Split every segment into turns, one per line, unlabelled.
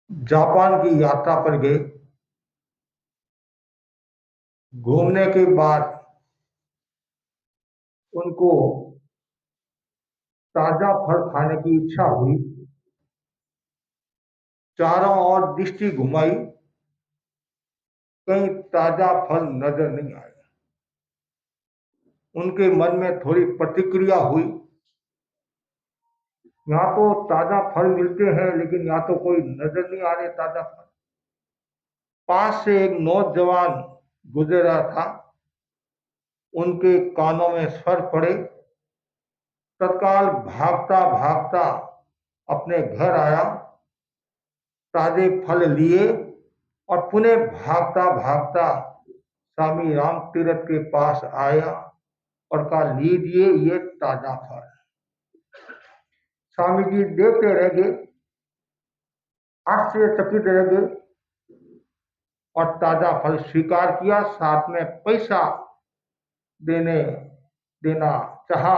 Japan की यात्रा पर गए। घूमने के बाद उनको ताजा फल खाने की इच्छा हुई। चारों ओर दृष्टि घुमाई, कहीं ताजा फल नजर नहीं आए। उनके मन में थोड़ी प्रतिक्रिया हुई, यहाँ तो ताजा फल मिलते हैं लेकिन यहाँ तो कोई नजर नहीं आ रहे ताजा फल। पास से एक नौजवान गुजर रहा था, उनके कानों में स्वर पड़े। तत्काल भागता भागता अपने घर आया, ताजे फल लिए और पुनः भागता भागता स्वामी राम तीर्थ के पास आया और कहा, लीजिए ये ताजा फल। स्वामी जी देखते रह गए, आश्चर्यचकित रह गए और ताजा फल स्वीकार किया, साथ में पैसा देने देना चाहा।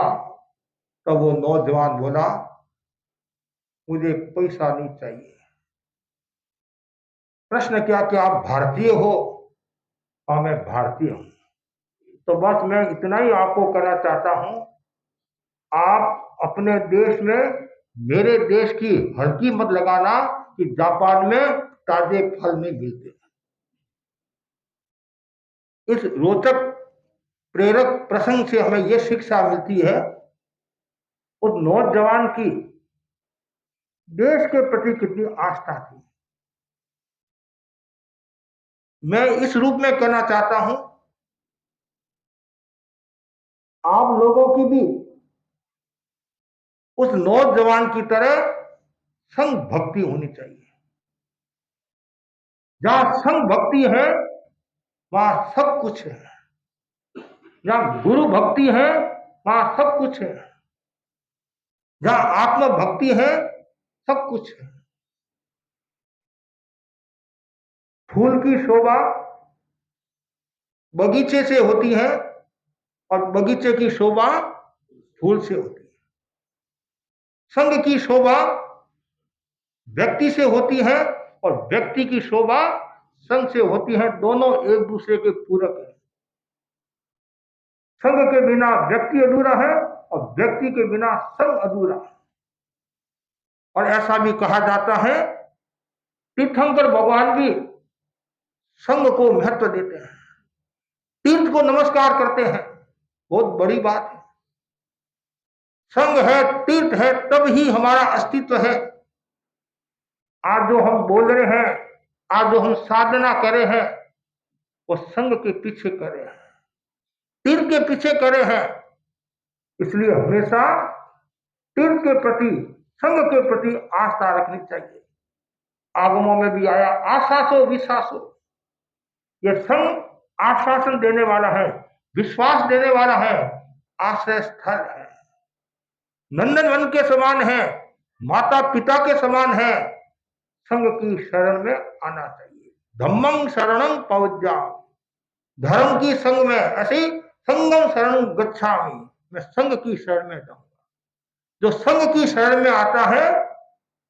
तो वो नौजवान बोला, मुझे पैसा नहीं चाहिए। प्रश्न क्या कि आप भारतीय हो? हाँ, मैं भारतीय हूं। तो बस मैं इतना ही आपको कहना चाहता हूं, आप अपने देश में मेरे देश की हल्की मत लगाना कि जापान में ताजे फल नहीं मिलते। इस रोचक प्रेरक प्रसंग से हमें यह शिक्षा मिलती है, उस नौजवान की देश के प्रति कितनी आस्था थी। मैं इस रूप में कहना चाहता हूं, आप लोगों की भी उस नौजवान की तरह संघ भक्ति होनी चाहिए। जहां संघ भक्ति है वहां सब कुछ है। जहां गुरु भक्ति है वहां सब कुछ है। जहां आत्म भक्ति है सब कुछ है। फूल की शोभा बगीचे से होती है और बगीचे की शोभा फूल से होती है। संघ की शोभा व्यक्ति से होती है और व्यक्ति की शोभा संघ से होती है। दोनों एक दूसरे के पूरक हैं। संघ के बिना व्यक्ति अधूरा है और व्यक्ति के बिना संघ अधूरा है। और ऐसा भी कहा जाता है, तीर्थंकर भगवान भी संघ को महत्व देते हैं, तीर्थ को नमस्कार करते हैं। बहुत बड़ी बात है। संघ है, तीर्थ है, तब ही हमारा अस्तित्व है। आज जो हम बोल रहे हैं, आज जो हम साधना कर रहे हैं, वो संघ के पीछे कर रहे हैं, तीर्थ के पीछे करे हैं। इसलिए हमेशा तीर्थ के प्रति, संघ के प्रति आस्था रखनी चाहिए। आगमों में भी आया, आशासो विश्वासो। यह संघ आश्वासन देने वाला है, विश्वास देने वाला है, आश्रय स्थल है, नंदन वन के समान है, माता पिता के समान है। संघ की शरण में आना चाहिए। धम्मं शरणं पवज्जामि, धर्म की संघ में ऐसे संगम शरण गच्छामि, मैं संघ की शरण में जाऊंगा। जो संघ की शरण में आता है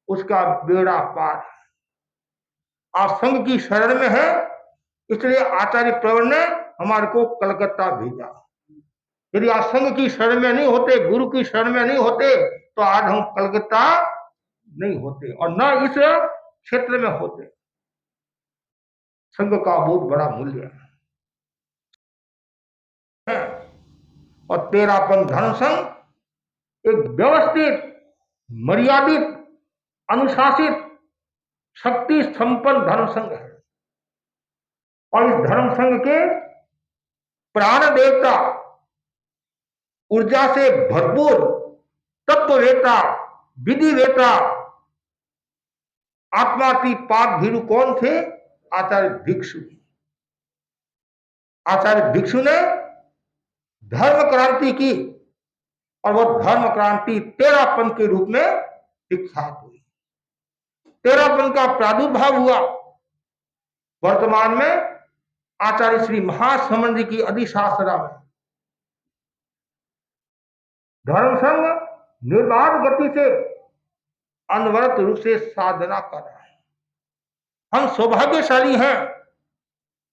उसका बेड़ा पार है। आप संघ की शरण में है, इसलिए आचार्य प्रवर ने हमारे को कलकत्ता भेजा। यदि आप संघ की शरण में नहीं होते, गुरु की शरण में नहीं होते, तो आज हम कलकत्ता नहीं होते और न इस क्षेत्र में होते। संघ का बहुत बड़ा मूल्य है। और तेरापन धर्म संघ एक व्यवस्थित, मर्यादित, अनुशासित, शक्ति संपन्न धर्म संघ है। और इस धर्म संघ के प्राण देवता, ऊर्जा से भरपूर तत्ववेता, विधिवेता, आत्मातीत भीरु कौन थे? आचार्य भिक्षु। आचार्य भिक्षु ने धर्म क्रांति की और वो धर्म क्रांति तेरापन के रूप में विख्यात हुई। तेरापन का प्रादुर्भाव हुआ। वर्तमान में आचार्य श्री महासमन जी की अधिशासना में धर्म संघ निर्बाध गति से अनवरत रूप से साधना कर रहा है। हम सौभाग्यशाली हैं।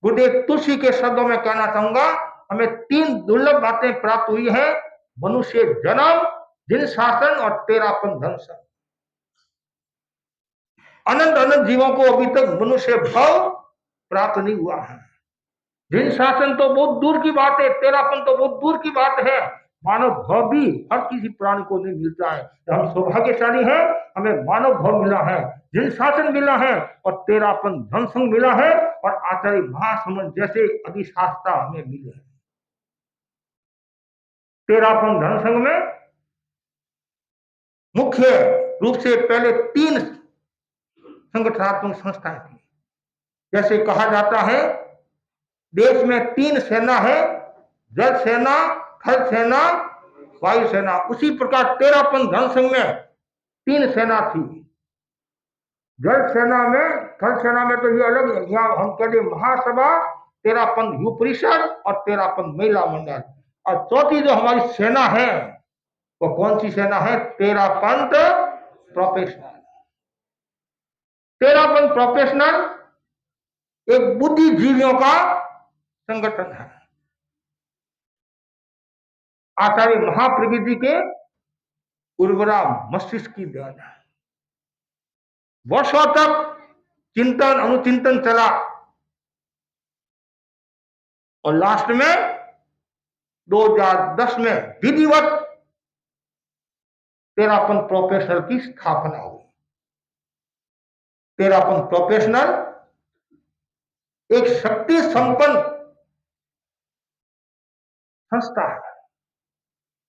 गुरुदेव तुलसी के शब्दों में कहना चाहूंगा, हमें 3 दुर्लभ बातें प्राप्त हुई हैं: मनुष्य जन्म, जिन शासन और तेरापन धन संग। अनंत अनंत जीवों को अभी तक मनुष्य भाव प्राप्त नहीं हुआ है। जिन शासन तो बहुत दूर की बात है, तेरापन तो बहुत दूर की बात है। मानव भाव भी हर किसी प्राणी को नहीं मिलता है। तो हम सौभाग्यशाली हैं, हमें मानव भाव मिला है, जिन शासन मिला है और तेरापन धन संग मिला है, और आचार्य महासमंद जैसे अधिशास्त्रा हमें मिले हैं। तेरापन धन संग में मुख्य रूप से पहले 3 संगठनात्मक संस्थाएं थी। जैसे कहा जाता है देश में 3 सेना है, जल सेना, थल सेना, वायु सेना। उसी प्रकार तेरापन धन संघ में 3 सेना थी। जल सेना में, थल सेना में तो ये अलग है, यहाँ हम कहते महासभा, तेरापन युव परिषद और तेरापन महिला मंडल। और चौथी जो हमारी सेना है वो कौन सी सेना है? तेरापंथ प्रोफेशनल। तेरापन प्रोफेशनल एक बुद्धिजीवियों का संगठन है। आचार्य महाप्रज्ञ जी के उर्वरा मस्तिष्क की देन है। वर्षों तक चिंतन अनुचिंतन चला और लास्ट में 2010 में विधिवत तेरापन प्रोफेशनल की स्थापना हुई। तेरापन प्रोफेशनल एक शक्ति संपन्न संस्था है।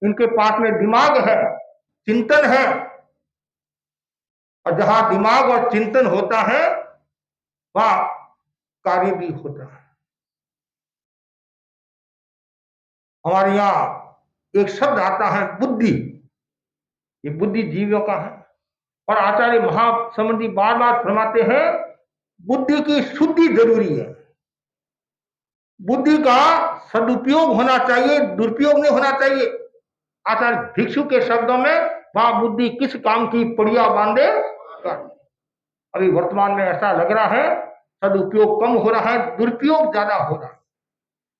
इनके पास में दिमाग है, चिंतन है, और जहां दिमाग और चिंतन होता है वहां कार्य भी होता है। हमारे यहां एक शब्द आता है बुद्धि, ये बुद्धिजीवियों का है। और आचार्य महासमंद जी बार बार फरमाते हैं बुद्धि की शुद्धि जरूरी है। बुद्धि का सदुपयोग होना चाहिए, दुरुपयोग नहीं होना चाहिए। आचार्य भिक्षु के शब्दों में वहां बुद्धि किस काम की पड़िया बांधे कर। अभी वर्तमान में ऐसा लग रहा है सदुपयोग कम हो रहा है, दुरुपयोग ज्यादा हो रहा है।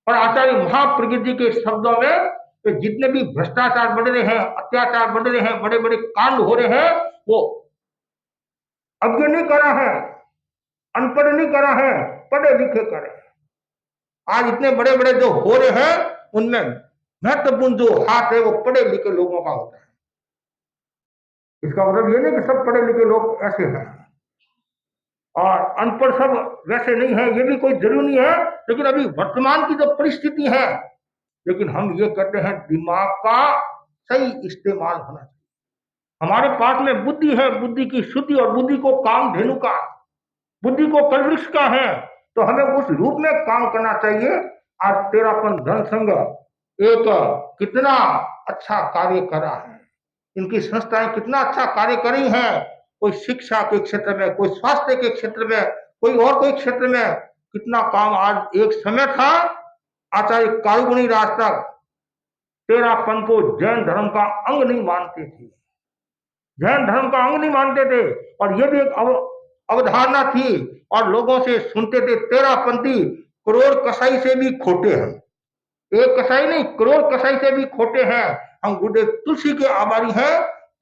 और आचार्य महाप्रज्ञ जी के शब्दों में तो जितने भी भ्रष्टाचार बढ़ रहे हैं, अत्याचार बढ़ रहे हैं, बड़े बड़े कांड हो रहे हैं, वो अज्ञ नहीं करा है, अनपढ़ नहीं करा है, पढ़े लिखे करे। आज इतने बड़े बड़े जो हो रहे हैं उनमें महत्वपूर्ण जो हाथ है वो पढ़े लिखे लोगों का होता है। इसका मतलब ये नहीं कि सब पढ़े लिखे लोग ऐसे हैं और अनपढ़ सब वैसे नहीं है, ये भी कोई जरूरी नहीं है। लेकिन अभी वर्तमान की जो परिस्थिति है, लेकिन हम ये कहते हैं दिमाग का सही इस्तेमाल होना चाहिए। हमारे पास में बुद्धि है, बुद्धि की शुद्धि, और बुद्धि को काम धेनु का, बुद्धि को कलवृक्ष का है, तो हमें उस रूप में काम करना चाहिए। आज तेरापन धन संघ एक कितना अच्छा कार्य करा है, इनकी संस्थाएं कितना अच्छा कार्य करी हैं। कोई शिक्षा के क्षेत्र में, कोई स्वास्थ्य के क्षेत्र में, कोई और कोई क्षेत्र में कितना काम। आज एक समय था आचार्य कारुगुणी राज तक तेरापन को जैन धर्म का अंग नहीं मानते थे, जैन धर्म का अंग नहीं मानते थे। और यह भी एक अवधारणा थी और लोगों से सुनते थे तेरापंथी करोड़ कसाई से भी खोटे हैं। एक कसाई नहीं, करोड़ कसाई से भी खोटे हैं। हम गुरुदेव तुलसी के आभारी हैं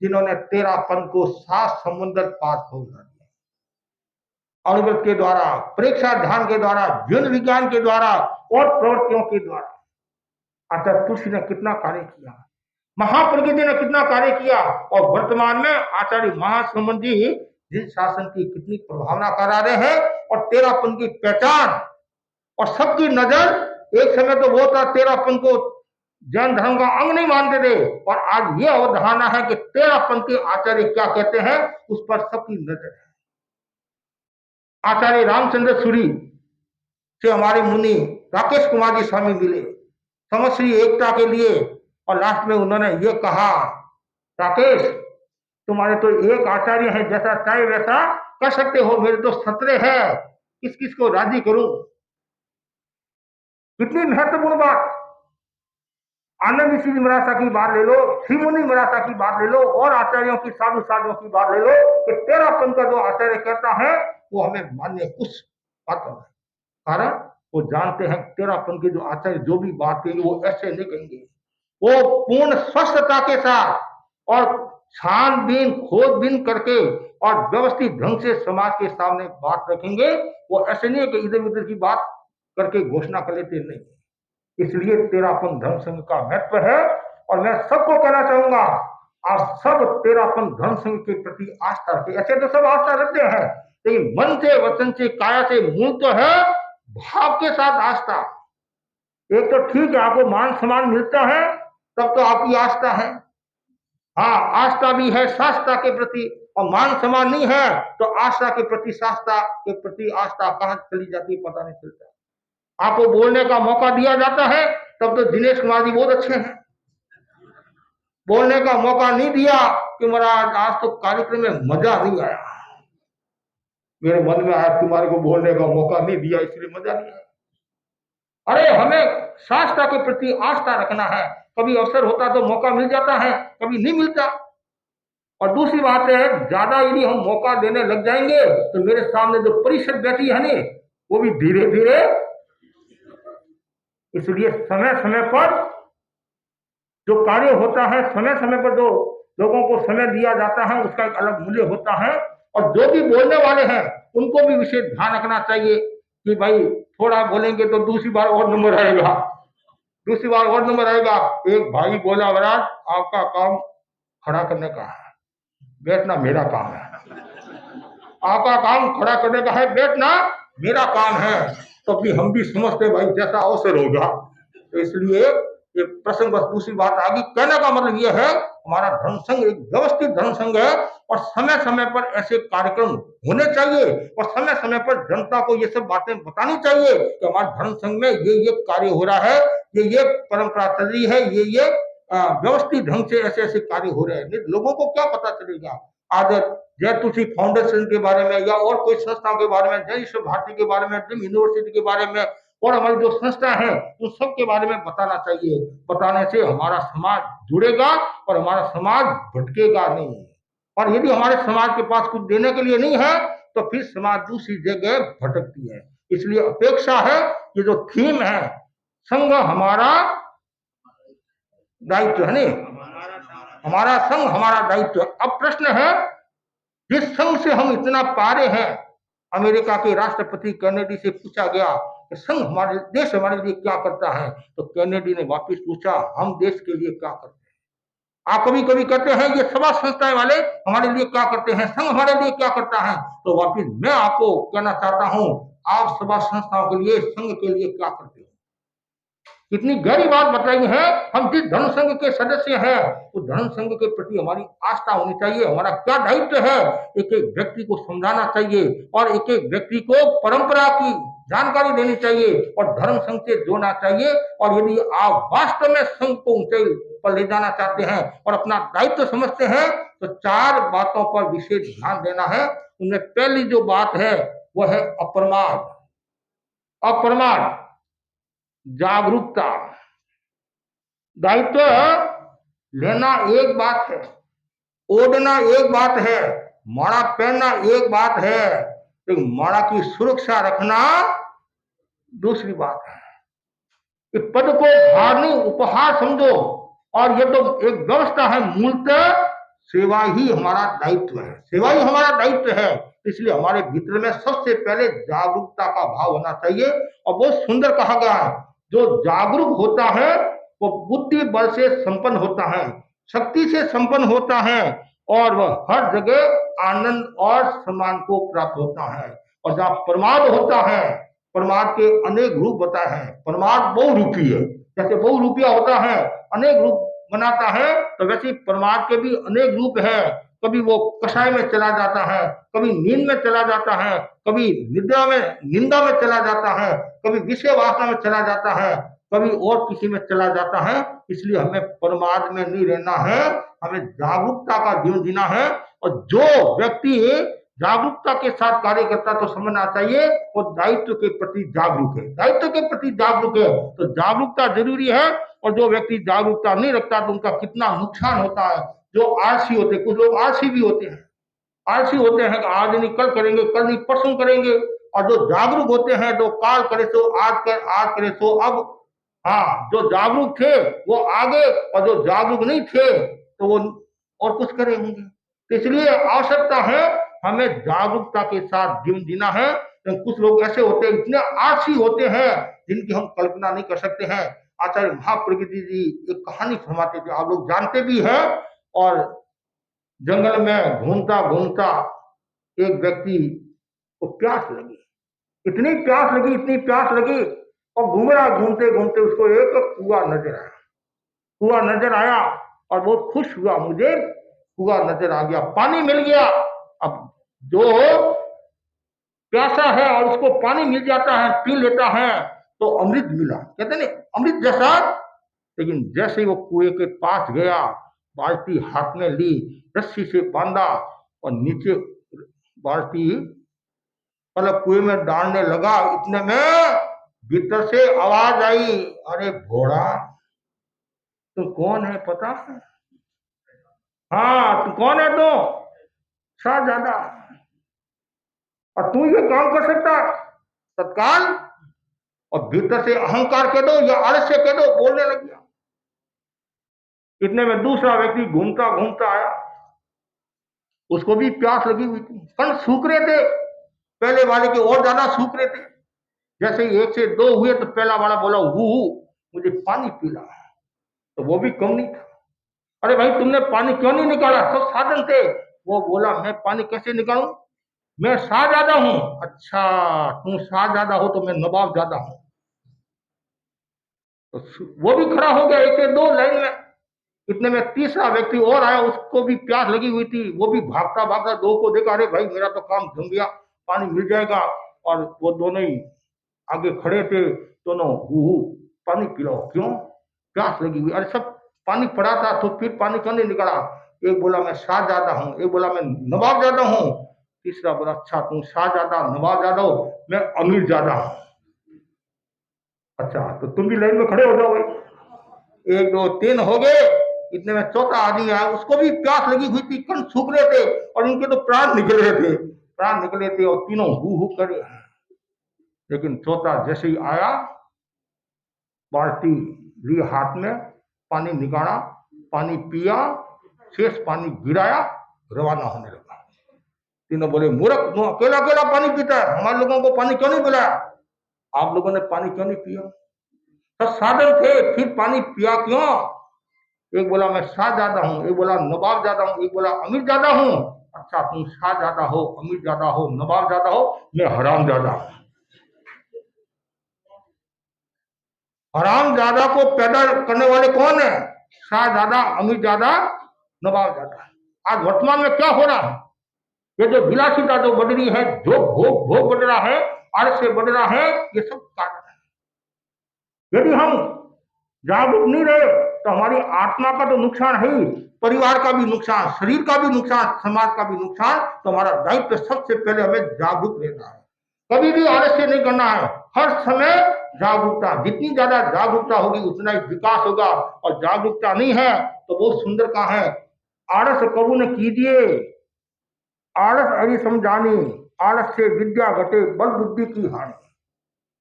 जिन्होंने तेरापन को 7 समुद्र पार खोल दिया। अनुव्रत के द्वारा, परीक्षा ध्यान के द्वारा, जीवन विज्ञान के द्वारा और प्रवृत्तियों के द्वारा आचार्य तुलसी ने कितना कार्य किया, महाप्रज्ञ जी ने कितना कार्य किया। और वर्तमान में आचार्य महासमंद जी जिन शासन की कितनी प्रभावना करा रहे हैं और तेरापन की पहचान, और सबकी नजर एक समय तो वो था तेरापन को जैन धर्म का अंग नहीं मानते थे, और आज ये अवधारणा है कि तेरापन के आचार्य क्या कहते हैं उस पर सबकी नजर है। आचार्य रामचंद्र सूरी से हमारे मुनि राकेश कुमार जी स्वामी मिले समश्री एकता के लिए, और लास्ट में उन्होंने ये कहा राकेश तुम्हारे तो एक आचार्य है, जैसा चाहे वैसा कर सकते हो, मेरे तो 17 है, किस किस को राजी करूं। कितनी महत्वपूर्ण बात। आनंद ऋषि मराठा की बात ले लो, शिवमुनि मराठा की बात ले लो, और आचार्यों की, साधु साधुओं की बात ले लो कि तेरापन का जो आचार्य कहता है वो हमें मान्य कुछ बातों में, कारण वो जानते हैं तेरापन के जो आचार्य जो भी बात कहेंगे वो ऐसे नहीं कहेंगे, वो पूर्ण स्वस्थता के साथ और छानबीन खोजबीन करके और व्यवस्थित ढंग से समाज के सामने बात रखेंगे। वो ऐसे नहीं है कि इधर उधर की बात करके घोषणा कर लेते, नहीं। इसलिए तेरापन धर्म संघ का महत्व है और मैं सबको कहना चाहूंगा, आप सब तेरापन धर्म संघ के प्रति आस्था रखें। ऐसे तो सब आस्था रखते हैं, लेकिन मन से, वचन से, काया से, मूल तो है भाव के साथ आस्था। एक तो ठीक है आपको मान सम्मान मिलता है तब तो आपकी आस्था है, हाँ आस्था भी है शास्त्रा के प्रति, और मान सम्मान नहीं है तो आस्था के प्रति, शास्त्रा के प्रति आस्था कहां चली जाती है पता नहीं चलता। आपको बोलने का मौका दिया जाता है तब तो दिनेश कुमार जी बहुत अच्छे हैं, बोलने का मौका नहीं दिया कि महाराज आज तो कार्यक्रम में मजा नहीं आया, मेरे मन में आया तुम्हारे को बोलने का मौका नहीं दिया इसलिए मजा नहीं आया। अरे हमें शास्त्रा के प्रति आस्था रखना है, कभी अवसर होता तो मौका मिल जाता है, कभी नहीं मिलता। और दूसरी बात है, ज्यादा यदि हम मौका देने लग जाएंगे तो मेरे सामने जो परिषद बैठी है ना वो भी धीरे धीरे, इसलिए समय समय पर जो कार्य होता है, समय समय पर जो लोगों को समय दिया जाता है उसका एक अलग मूल्य होता है। और जो भी बोलने वाले हैं उनको भी विशेष ध्यान रखना चाहिए कि भाई थोड़ा बोलेंगे तो दूसरी बार और नंबर आएगा, दूसरी बार और नंबर आएगा। एक भाई बोला महाराज आपका काम खड़ा करने का है, बैठना मेरा काम है, आपका काम खड़ा करने का है, बैठना मेरा काम है। तो भी हम भी समझते भाई जैसा अवसर होगा, तो इसलिए ये प्रसंग बस दूसरी बात आ गई। कहने का मतलब यह है हमारा धर्म संघ एक व्यवस्थित धर्म संघ है और समय समय पर ऐसे कार्यक्रम होने चाहिए और समय समय पर जनता को ये सब बातें बतानी चाहिए कि हमारे धर्म संघ में ये कार्य हो रहा है, ये परंपरा चल रही है, ये व्यवस्थित ढंग से ऐसे ऐसे कार्य हो रहे हैं। लोगों को क्या पता चलेगा? आज जय तुलसी फाउंडेशन के बारे में या और कोई संस्थाओं के बारे में, जय ईश्वर भारती के बारे में, ड्रीम यूनिवर्सिटी के बारे में और हमारी जो संस्था है उन सब के बारे में बताना चाहिए। बताने से हमारा समाज जुड़ेगा और हमारा समाज भटकेगा नहीं। और यदि हमारे समाज के पास कुछ देने के लिए नहीं है तो फिर समाज दूसरी जगह भटकती है। इसलिए अपेक्षा है ये जो थीम है संघ हमारा दायित्व है, नहीं हमारा संघ हमारा दायित्व। अब प्रश्न है जिस संघ से हम इतना पारे हैं, अमेरिका के राष्ट्रपति कैनेडी से पूछा गया कि संघ हमारे देश हमारे लिए क्या करता है, तो कैनेडी ने वापस पूछा हम देश के लिए क्या करते हैं। आप कभी कभी कहते हैं ये सभा संस्थाएं वाले हमारे लिए क्या करते हैं, संघ हमारे लिए क्या करता है, तो वापस मैं आपको कहना चाहता हूं आप सभा संस्थाओं के लिए, संघ के लिए क्या करते हैं। कितनी गहरी बात बताई है। हम जिस धर्म संघ के सदस्य हैं उस धर्म संघ के प्रति हमारी आस्था होनी चाहिए। हमारा क्या दायित्व है, एक एक व्यक्ति को समझाना चाहिए और एक एक व्यक्ति को परंपरा की जानकारी देनी चाहिए और धर्म संघ से जोड़ना चाहिए। और यदि आप वास्तव में संघ को ऊंचाई पर ले जाना चाहते हैं और अपना दायित्व समझते हैं तो 4 बातों पर विशेष ध्यान देना है। उनमें पहली जो बात है वह है अप्रमाद। अप्रमाद, जागरूकता। दायित्व लेना एक बात है, ओढ़ना एक बात है, माड़ा पहनना एक बात है, लेकिन माड़ा की सुरक्षा रखना दूसरी बात है। कि पद को भार नहीं उपहार समझो, और ये तो एक व्यवस्था है। मूलतः सेवा ही हमारा दायित्व है, सेवा ही हमारा दायित्व है। इसलिए हमारे भीतर में सबसे पहले जागरूकता का भाव होना चाहिए। और बहुत सुंदर कहा गया है, जो जागरूक होता है वो बुद्धि बल से संपन्न होता है, शक्ति से संपन्न होता है और वह हर जगह आनंद और सम्मान को प्राप्त होता है। और जहाँ प्रमाद होता है, प्रमाद के अनेक रूप बताए हैं। प्रमाद बहुरूपी है, जैसे बहुरूपिया होता है अनेक रूप बनाता है, तो वैसे प्रमाद के भी अनेक रूप है। कभी वो कषाय में चला जाता है, कभी नींद में चला जाता है, कभी निद्रा में निंदा में चला जाता है, कभी विषय वासना में चला जाता है, कभी और किसी में चला जाता है। इसलिए हमें प्रमाद में नहीं रहना है, हमें जागरूकता का जीवन जीना है। और जो व्यक्ति जागरूकता के साथ कार्य करता तो समझना चाहिए वो दायित्व के प्रति जागरूक है, दायित्व के प्रति जागरूक है। तो जागरूकता जरूरी है। और जो व्यक्ति जागरूकता नहीं रखता तो उनका कितना नुकसान होता है। जो आलसी होते, कुछ लोग आलसी भी होते हैं, आलसी होते हैं कि आज नहीं कल करेंगे, कल नहीं परसों करेंगे। और जो जागरूक होते हैं, जो काल करे सो आज करे सो अब। हाँ, जो जागरूक थे वो आगे, और जो जागरूक नहीं थे तो वो और कुछ करे होंगे। तो इसलिए आवश्यकता है हमें जागरूकता के साथ जीवन जीना है। तो कुछ लोग ऐसे होते हैं, इतने आलसी होते हैं जिनकी हम कल्पना नहीं कर सकते हैं। आचार्य महाप्रकृति जी एक कहानी फरमाते थे, आप लोग जानते भी हैं। और जंगल में घूमता घूमता एक व्यक्ति को प्यास लगी, इतनी प्यास लगी, इतनी प्यास लगी, और घूम रहा, घूमते घूमते उसको एक कुआं नजर आया। कुआं नजर आया और बहुत खुश हुआ, मुझे कुआं नजर आ गया, पानी मिल गया। अब जो प्यासा है और उसको पानी मिल जाता है, पी लेता है, तो अमृत मिला, कहते नहीं अमृत जैसा। लेकिन जैसे ही वो कुएं के पास गया, बाल्टी हाथ में ली, रस्सी से बांधा और नीचे बाल्टी मतलब कुएं में डालने लगा, इतने में भीतर से आवाज आई, अरे घोड़ा तू कौन है पता है? हाँ, तू कौन है? तो शाहजादा, और तू ये काम कर सकता तत्काल? और भीतर से अहंकार कह दो या आलस्य कह दो, बोलने लग गया। इतने में दूसरा व्यक्ति घूमता घूमता आया, उसको भी प्यास लगी हुई थी, कण सूख रहे थे, पहले वाले के और ज्यादा सूख रहे थे। जैसे ही 1 से 2 हुए तो पहला वाला बोला, हु मुझे पानी पीना है, तो वो भी कम नहीं था। अरे भाई, तुमने पानी क्यों नहीं निकाला? सब साधन थे। वो बोला, मैं पानी कैसे निकालूं, मैं शाहजादा हूं। अच्छा, तुम शाहजादा हो तो मैं नवाब ज्यादा हूं। तो वो भी खड़ा हो गया 1 से 2 लाइन में। इतने में तीसरा व्यक्ति और आया, उसको भी प्यास लगी हुई थी, वो भी भागता भागता 2 को देखा, अरे भाई मेरा तो काम जम गया, पानी मिल जाएगा। और वो दोनों ही आगे खड़े थे, दोनों हु पानी पिलाओ। क्यों? प्यास लगी हुई। अरे सब पानी पड़ा था तो फिर पानी क्यों नहीं निकाला? एक बोला मैं शाहजादा हूँ, एक बोला मैं नवाब ज्यादा हूँ, तीसरा बोला अच्छा तुम शाहजादा नवाब ज्यादा हो, मैं अमीर ज्यादा हूँ। अच्छा, तो तुम भी लाइन में खड़े हो जाओ भाई। 1 2 3 हो गए। इतने में चौथा आदमी आया, उसको भी प्यास लगी हुई थी, कण सूख रहे थे और इनके तो प्राण निकल रहे थे, प्राण निकले थे, और तीनों हु करे। लेकिन चौथा जैसे ही आया, बाल्टी ली हाथ में, पानी निकाला, पानी पिया, शेष पानी गिराया, रवाना होने लगा। तीनों बोले, मूर्ख, तू अकेला अकेला पानी पीता है, हमारे लोगों को पानी क्यों नहीं पिलाया? आप लोगों ने पानी क्यों नहीं पिया? सब साधन थे, फिर पानी पिया क्यों? एक बोला मैं शाहजादा हूँ, एक बोला नवाब ज्यादा हूँ, एक बोला अमीर ज्यादा हूँ। अच्छा, तुम शाहजादा हो, अमीर ज्यादा हो, नवाब ज्यादा हो, मैं हराम ज्यादा हूँ। हराम ज्यादा को पैदा करने वाले कौन है? शाहजादा, अमीर ज्यादा, नवाब ज्यादा। आज वर्तमान में क्या हो रहा है? ये जो विलासिता जो बढ़ रही है, जो भोग भोग बढ़ रहा है, आलस्य बढ़ रहा है, ये सब कारण है। यदि हम जागरूक नहीं रहे तो हमारी आत्मा का तो नुकसान है ही, परिवार का भी नुकसान, शरीर का भी नुकसान, समाज का भी नुकसान। तो हमारा दायित्व सबसे पहले हमें जागरूक रहना है, कभी भी आलस्य नहीं करना है, हर समय जागरूकता। जितनी ज्यादा जागरूकता होगी उतना ही विकास होगा। और जागरूकता नहीं है तो बहुत सुंदर कहा है, आलस कबू न कीजिए, आलस अरि समझानी, आलस से विद्या घटे, बल बुद्धि की हानि।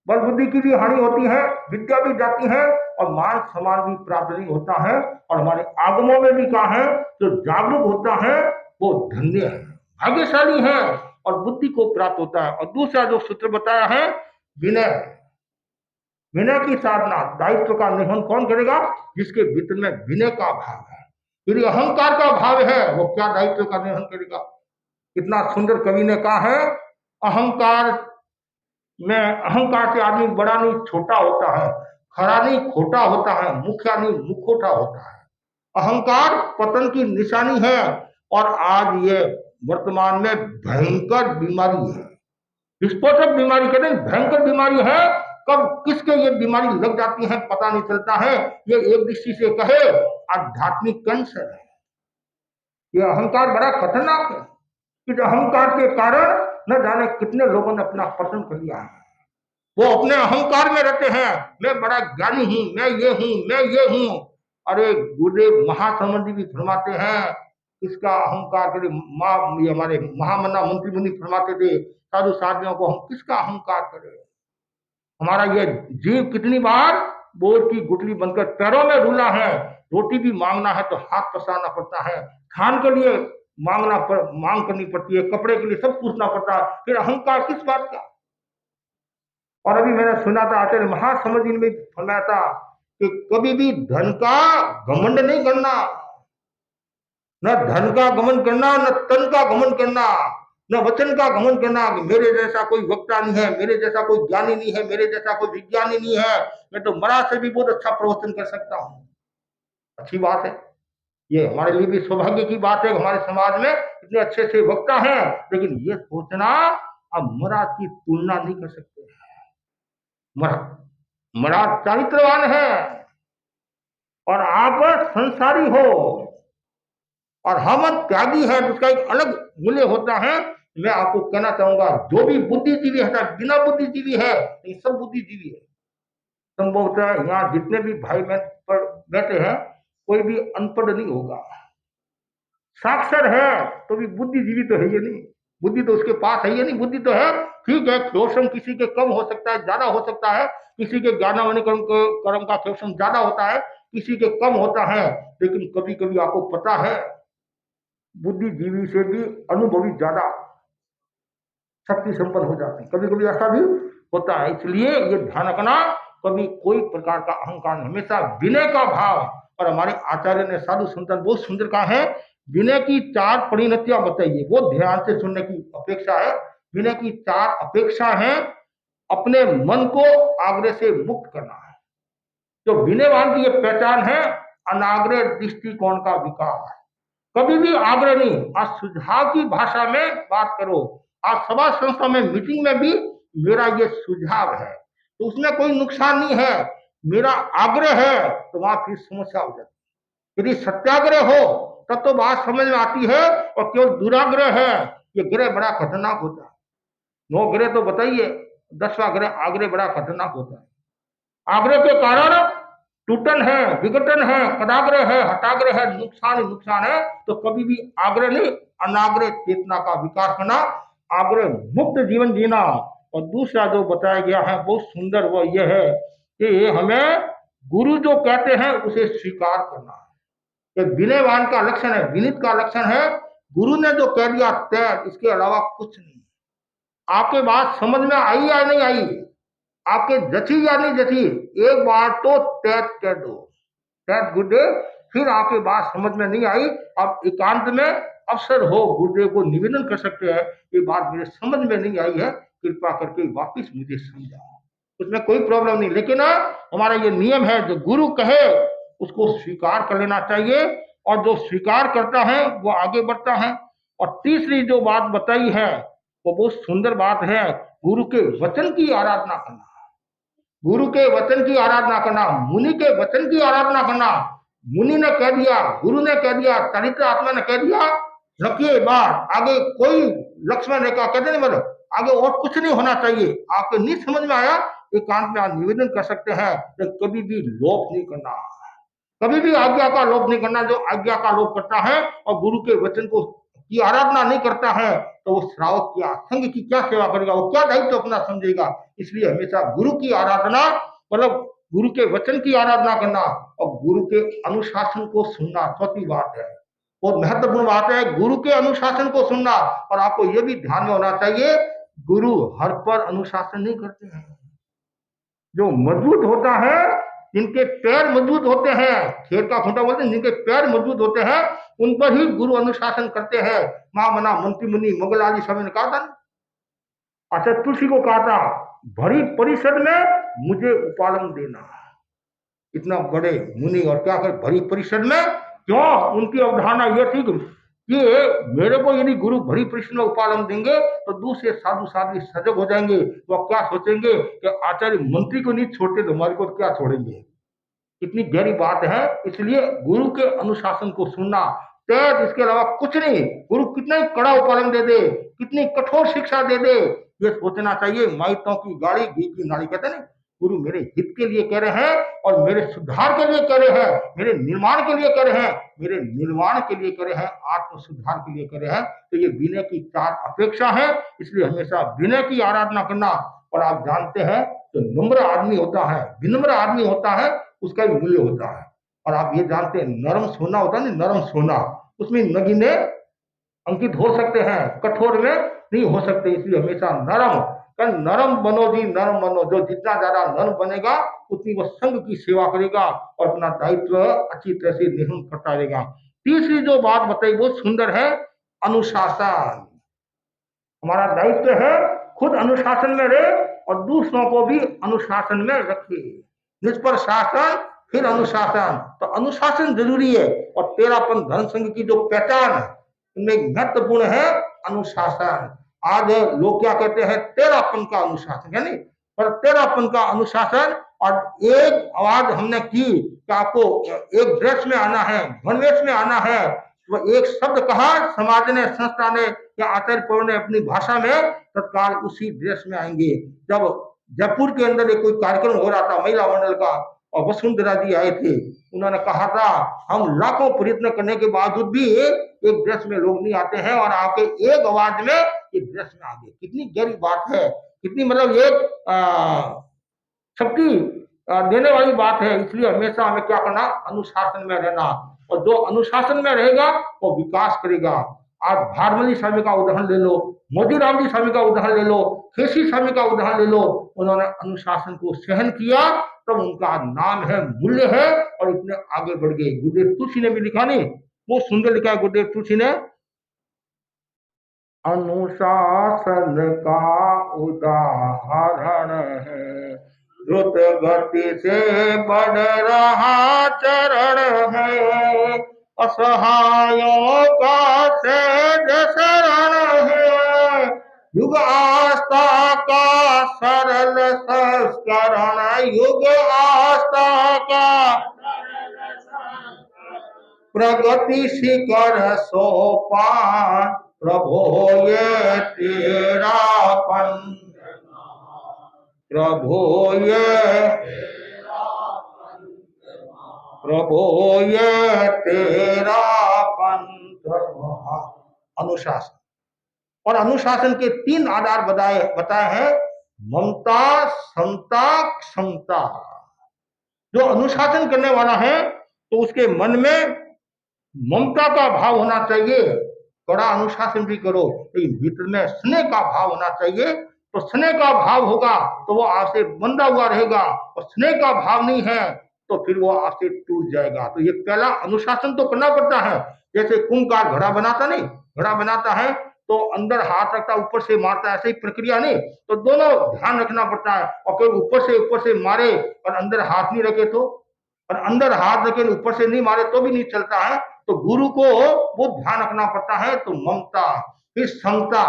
बल बुद्धि की भी हानि होती है, विद्या भी जाती है, और मान सम्मान भी प्राप्त नहीं होता है। और हमारे आगमों में भी कहा है, जो जागरूक होता है वो धन्य है, भाग्यशाली है, और बुद्धि को प्राप्त होता है। और दूसरा जो सूत्र बताया है, विनय। विनय की साधना, दायित्व का निर्वहन कौन करेगा? जिसके भीतर में विनय का भाव है। यदि अहंकार का भाव है, वो क्या दायित्व का निर्वहन करेगा? इतना सुंदर कवि ने कहा है, अहंकार में, अहंकार से आदमी बड़ा नहीं छोटा होता है, खरा नहीं खोटा होता है, मुखिया नहीं मुखोटा होता है। अहंकार पतन की निशानी है, और आज ये वर्तमान में भयंकर बीमारी है, विस्फोटक बीमारी कहते हैं, भयंकर बीमारी है। कब किसके ये बीमारी लग जाती है पता नहीं चलता है। ये एक दृष्टि से कहे आध्यात्मिक कैंसर है। ये अहंकार बड़ा खतरनाक है, कि अहंकार के कारण न जाने कितने लोगों ने अपना पतन कर लिया है। वो अपने अहंकार में रहते हैं, मैं बड़ा ज्ञानी हूं, मैं ये हूं, मैं ये हूं। अरे गुरुदेव महासमाधि भी फरमाते हैं किसका अहंकार करे। ये हमारे महामना मंत्री मुनि फरमाते थे, साधु साधियों को हम किसका अहंकार करें। हमारा ये जीव कितनी बार बोर की गुटली बनकर पैरों में रूला है। रोटी भी मांगना है तो हाथ पसारना पड़ता है, खान के लिए मांग करनी पड़ती है, कपड़े के लिए सब पूछना पड़ता है, फिर अहंकार किस बात का। और अभी मैंने सुना था आचार्य महासमाधि जी ने भी फरमाया था कि कभी भी धन का घमंड नहीं करना, न धन का घमंड करना, न तन का घमंड करना, न वचन का घमंड करना कि मेरे जैसा कोई वक्ता नहीं है, मेरे जैसा कोई ज्ञानी नहीं है, मेरे जैसा कोई विज्ञानी नहीं है, मैं तो मरा से भी बहुत अच्छा प्रवचन कर सकता हूँ। अच्छी बात है, ये हमारे लिए भी सौभाग्य की बात है। हमारे समाज में इतने अच्छे से वक्ता हैं, लेकिन ये सोचना अब महाराज की तुलना नहीं कर सकते। महाराज चारित्रवान है और आप संसारी हो और हम त्यागी है, उसका एक अलग मूल्य होता है। मैं आपको कहना चाहूंगा, जो भी बुद्धिजीवी है, बिना बुद्धिजीवी है, ये सब बुद्धिजीवी है। संभवतः यहाँ जितने भी भाई बहन बैठे हैं, कोई भी अनपढ़ नहीं होगा। साक्षर है तो भी बुद्धिजीवी तो है ये नहीं, बुद्धि तो उसके पास है ये नहीं। बुद्धि तो है, ठीक है, क्षोभम किसी के कम हो सकता है, ज्यादा हो सकता है, किसी के ज्ञानावनी कर्म का क्षोभम ज्यादा होता है, किसी के कम होता है। लेकिन कभी कभी आपको पता है, बुद्धिजीवी से भी अनुभवी ज्यादा शक्ति संपन्न हो जाते हैं, कभी कभी ऐसा भी होता है। इसलिए ये ध्यान रखना, कभी कोई प्रकार का अहंकार, हमेशा विनय का भाव। और हमारे आचार्य ने साधु संतन बहुत सुंदर कहा है, विनय की 4 परिणतियां बताइए, वो ध्यान से सुनने की अपेक्षा है। विनय की 4 अपेक्षा है। अपने मन को आग्रह से मुक्त करना है। जो विनयवान की ये पहचान है, अनाग्रह दृष्टिकोण का विकास। कभी भी आग्रह नहीं, आज सुझाव की भाषा में बात करो। आज सभा संस्था में मीटिंग में भी मेरा ये सुझाव है, तो उसमें कोई नुकसान नहीं है। मेरा आग्रह है तो वहां फिर समस्या हो जाती है। यदि सत्याग्रह हो तब तो बात समझ में आती है, और केवल दुराग्रह है, ये ग्रह बड़ा खतरनाक होता है। 9 ग्रह तो बताइए, 10वां ग्रह आग्रह बड़ा खतरनाक होता है। आग्रह के कारण टूटन है, विघटन है, कदाग्रह है, हटाग्रह है, नुकसान ही नुकसान है। तो कभी भी आग्रह नहीं, अनाग्रह चेतना का विकास करना, आग्रह मुक्त जीवन जीना। और दूसरा जो बताया गया है बहुत सुंदर, वो ये है कि हमें गुरु जो कहते हैं उसे स्वीकार करना है। एक विनयवान का लक्षण है, विनीत का लक्षण है, गुरु ने जो कह दिया तय, इसके अलावा कुछ नहीं। आपके बात समझ में आई या नहीं आई, आपके जची या नहीं जची, एक बार तो तैत कह दो, तैत गुरुदेव, फिर आपकी बात समझ में नहीं आई, अब एकांत में अवसर हो गुरुदेव को निवेदन कर सकते हैं, ये बात मेरे समझ में नहीं आई है, कृपा करके वापिस मुझे समझाओ। उसमें कोई प्रॉब्लम नहीं। लेकिन हमारा ये नियम है, जो गुरु कहे उसको स्वीकार कर लेना चाहिए, और जो स्वीकार करता है वो आगे बढ़ता है। और तीसरी जो बात बताई है वो बहुत सुंदर बात है, गुरु के वचन की आराधना करना। गुरु के वचन की आराधना करना, मुनि के वचन की आराधना करना। मुनि ने कह दिया, गुरु ने कह दिया, चरित्र आत्मा ने कह दिया, रखिए बात, आगे कोई लक्ष्मण रेखा कहते नहीं, मतलब आगे और कुछ नहीं होना चाहिए। आपको नहीं समझ में आया, एकांत में आप निवेदन कर सकते हैं, तो कभी भी लोप नहीं करना, कभी भी आज्ञा का लोप नहीं करना। जो आज्ञा का लोप करता है और गुरु के वचन को की आराधना नहीं करता है, तो वो श्रावक क्या, संघ की क्या सेवा करेगा, वो क्या दायित्व अपना समझेगा। इसलिए हमेशा गुरु की आराधना, मतलब गुरु के वचन की आराधना करना, और गुरु के अनुशासन को सुनना, चौथी बात है, बहुत महत्वपूर्ण बात है, गुरु के अनुशासन को सुनना। और आपको यह भी ध्यान में होना चाहिए, गुरु हर पर अनुशासन नहीं करते हैं। जो मजबूत होता है, जिनके पैर मजबूत होते हैं, खेत का खूंटा बोलते हैं, जिनके पैर मजबूत होते हैं, उन पर ही गुरु अनुशासन करते हैं। महामना मंत्री मुनि मंगल आदि समय ने कहा था, अच्छा तुलसी को कहा था, भरी परिषद में मुझे उपालम देना। इतना बड़े मुनि और क्या कर भरी परिषद में, क्यों? उनकी अवधारणा यह थी कि मेरे को यदि गुरु भरी परिषद में उपालम देंगे तो दूसरे साधु साधु सजग हो जाएंगे, तो क्या सोचेंगे कि आचार्य मंत्री को नहीं छोड़ते तो हमारे को क्या छोड़ेंगे। इतनी गहरी बात है। इसलिए गुरु के अनुशासन को सुनना, तेज, इसके अलावा कुछ नहीं। गुरु कितना ही कड़ा उपालम दे दे, कितनी कठोर शिक्षा दे दे, ये सोचना चाहिए। माइटों की गाड़ी घी की नाली कहते नहीं, गुरु मेरे हित के लिए कह रहे हैं और मेरे सुधार के लिए कह रहे हैं, मेरे निर्माण के लिए कह रहे हैं, मेरे निर्माण के लिए कह रहे हैं, आत्म सुधार के लिए कह रहे हैं। तो ये विनय की 4 अपेक्षा है, इसलिए हमेशा विनय की आराधना करना। और आप जानते हैं जो नम्र आदमी होता है, विनम्र आदमी होता है, उसका भी मूल्य होता है। और आप ये जानते हैं नरम सोना होता है, नरम सोना, उसमें नगीने अंकित हो सकते हैं, कठोर में नहीं हो सकते। इसलिए हमेशा नरम, कर नरम बनो जी, नरम बनो। जो जितना ज्यादा नरम बनेगा उतनी वो संघ की सेवा करेगा और अपना दायित्व अच्छी तरह से निर्वहन करता रहेगा। तीसरी जो बात बताई वो सुंदर है, अनुशासन। हमारा दायित्व है खुद अनुशासन में रहे और दूसरों को भी अनुशासन में रखे। निज पर शासन फिर अनुशासन, तो अनुशासन जरूरी है। और तेरापन धर्म संघ की जो पहचान है उनमें एक महत्वपूर्ण है अनुशासन। आज लोग क्या कहते हैं, तेरापन का अनुशासन, यानी पर तेरापन का अनुशासन। और एक आवाज हमने की कि आपको एक ड्रेस में आना है, गणवेश में आना है, तो एक शब्द कहा समाज ने, संस्था ने या आचार्य पौर ने अपनी भाषा में, तत्काल उसी ड्रेस में आएंगे। जब जयपुर के अंदर एक कोई कार्यक्रम हो रहा था महिला मंडल का, और वसुंधरा जी आए थे, उन्होंने कहा था हम लाखों प्रयत्न करने के बावजूद भी एक ड्रेस में लोग नहीं आते हैं, और आके एक आवाज में एक ड्रेस में आ गए। कितनी गहरी बात है, कितनी मतलब एक शक्ति देने वाली बात है। इसलिए हमेशा हमें क्या करना, अनुशासन में रहना। और जो अनुशासन में रहेगा वो विकास करेगा। आज भारमली स्वामी का उदाहरण ले लो, मोतीराम जी स्वामी का उदाहरण ले लो, केसी स्वामी का उदाहरण ले लो। उन्होंने अनुशासन को सहन किया, तब तो उनका नाम है, मूल्य है, और इतने आगे बढ़ गए। गुरुदेव तुलसी ने भी लिखा नहीं, वो सुंदर लिखा है गुरुदेव तुलसी ने, अनुशासन का उदाहरण है, द्रुत गति से बढ़ रहा चरण है, असहायों का सहज शरण है, युग आस्था का सरल संस्करण, युग आस्था का प्रगति शिखर सोपान, प्रभो ये तेरा पंथ, प्रभो ये तेरा पंथ। अनुशासन, और अनुशासन के 3 आधार बताए हैं, ममता, समता, क्षमता। जो अनुशासन करने वाला है तो उसके मन में ममता का भाव होना चाहिए, बड़ा अनुशासन भी करो, लेकिन भीतर में स्नेह का भाव होना चाहिए। तो स्नेह का भाव होगा तो वो आपसे बंधा हुआ रहेगा, और स्नेह का भाव नहीं है तो फिर वो आपसे टूट जाएगा। तो ये पहला अनुशासन तो करना पड़ता है। जैसे कुंभकार घड़ा बनाता नहीं, घड़ा बनाता है तो अंदर हाथ रखता, ऊपर से मारता, ऐसे ही प्रक्रिया नहीं। तो दोनों ध्यान रखना पड़ता है। और कोई ऊपर से मारे और अंदर हाथ नहीं रखे तो, और अंदर हाथ रखे ऊपर से नहीं मारे तो भी नहीं चलता है। तो गुरु को वो ध्यान रखना पड़ता है। तो ममता, फिर समता।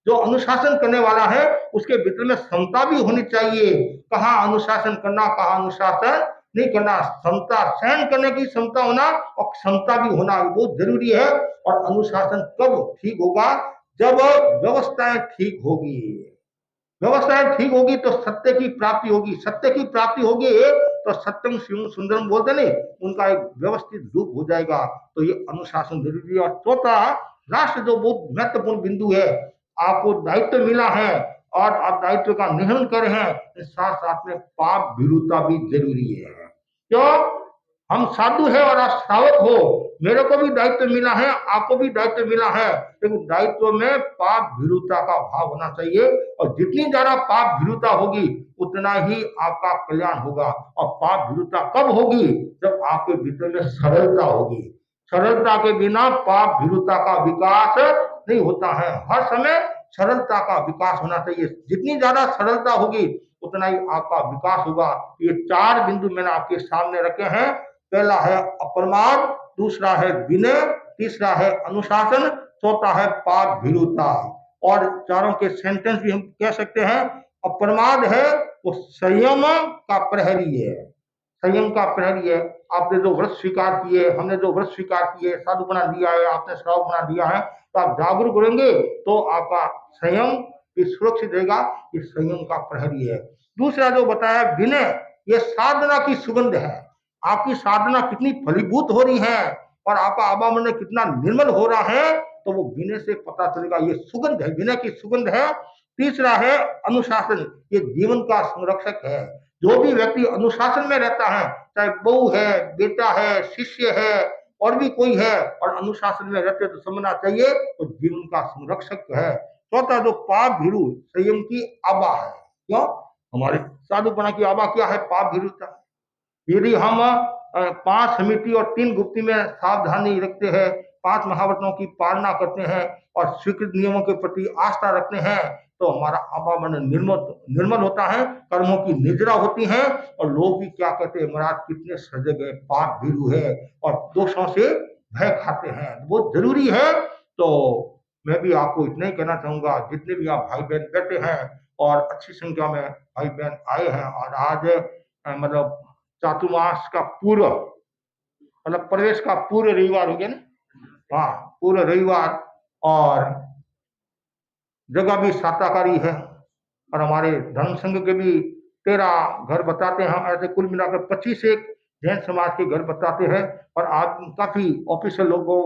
जो अनुशासन करने वाला है उसके भीतर में समता भी होनी चाहिए। कहाँ अनुशासन करना, कहाँ अनुशासन नहीं करना, समता, सहन करने की क्षमता होना और क्षमता भी होना बहुत जरूरी है। और अनुशासन कब ठीक होगा, जब व्यवस्थाएं ठीक होगी। व्यवस्थाएं ठीक होगी तो सत्य की प्राप्ति होगी, सत्य की प्राप्ति होगी तो सत्यम शिवम सुंदरम बोलते नहीं, उनका एक व्यवस्थित रूप हो जाएगा। तो ये अनुशासन जरूरी है। और चौथा राष्ट्र जो बहुत महत्वपूर्ण बिंदु है, आपको दायित्व मिला है और आप दायित्व का निर्वहन कर रहे हैं, साथ साथ में पाप भीरुता भी जरूरी है। क्यों, हम साधु है और आप श्रावक हो, मेरे को भी दायित्व मिला है, आपको भी दायित्व मिला है, लेकिन दायित्व में पाप भीरुता का भाव होना चाहिए। और जितनी ज्यादा पाप भीरुता होगी उतना ही आपका कल्याण होगा। और पाप भीरुता कब होगी, जब आपके भीतर में सरलता होगी। सरलता के बिना पाप भीरुता का विकास नहीं होता है। हर समय सरलता का विकास होना चाहिए। जितनी ज्यादा सरलता होगी उतना ही आपका विकास होगा। ये 4 बिंदु मैंने आपके सामने रखे हैं। पहला है अप्रमाद, दूसरा है विनय, तीसरा है अनुशासन, चौथा है पाप भीरुता। और चारों के सेंटेंस भी हम कह सकते हैं। अप्रमाद है वो संयम का प्रहरी है, संयम का प्रहरी है। आपने जो व्रत स्वीकार किए, हमने जो व्रत स्वीकार किए, साधु बना दिया है, आपने श्रावक बना दिया है, तो आप जागरूक रहेंगे तो आपका संयम ये सुरक्षित रहेगा, ये संयम का प्रहरी है। दूसरा जो बताया विनय, ये साधना की सुगंध है। आपकी साधना कितनी फलीभूत हो रही है और आपका आवामंडल कितना निर्मल हो रहा है, तो वो विनय से पता चलेगा। ये सुगंध है, विनय की सुगंध है। तीसरा है अनुशासन, ये जीवन का संरक्षक है। जो भी व्यक्ति अनुशासन में रहता है, चाहे बहू है, बेटा है, शिष्य है और भी कोई है, और अनुशासन में रहते तो समझना चाहिए तो जीवन का संरक्षक है। चौथा जो पाप भीरु संयम की आभा है। क्यों? हमारे साधुपना की आभा क्या है? पाप भीरुता। यदि हम 5 समिति और 3 गुप्ती में सावधानी रखते हैं, 5 महावतों की पालना करते हैं और स्वीकृत नियमों के प्रति आस्था रखते हैं, तो हमारा आवामंडल निर्मल होता है, कर्मों की निजरा होती है और लोग भी क्या कहते हैं, महाराज कितने सजग है, पाप भीरु है और दोषों से भय खाते हैं। वो जरूरी है। तो मैं भी आपको इतना ही कहना चाहूंगा, जितने भी आप भाई बहन बैठे हैं और अच्छी संख्या में भाई बहन आए हैं, और आज मतलब चातुर्मास का पूर्व, मतलब प्रवेश का पूर्व रविवार हो गया ना, हाँ पूर्व रविवार, और जगह भी साताकारी है और हमारे धर्म संघ के भी 13 घर बताते हैं। ऐसे कुल मिलाकर 25 एक जैन समाज के घर बताते हैं और आज काफी ऑफिशियल लोगों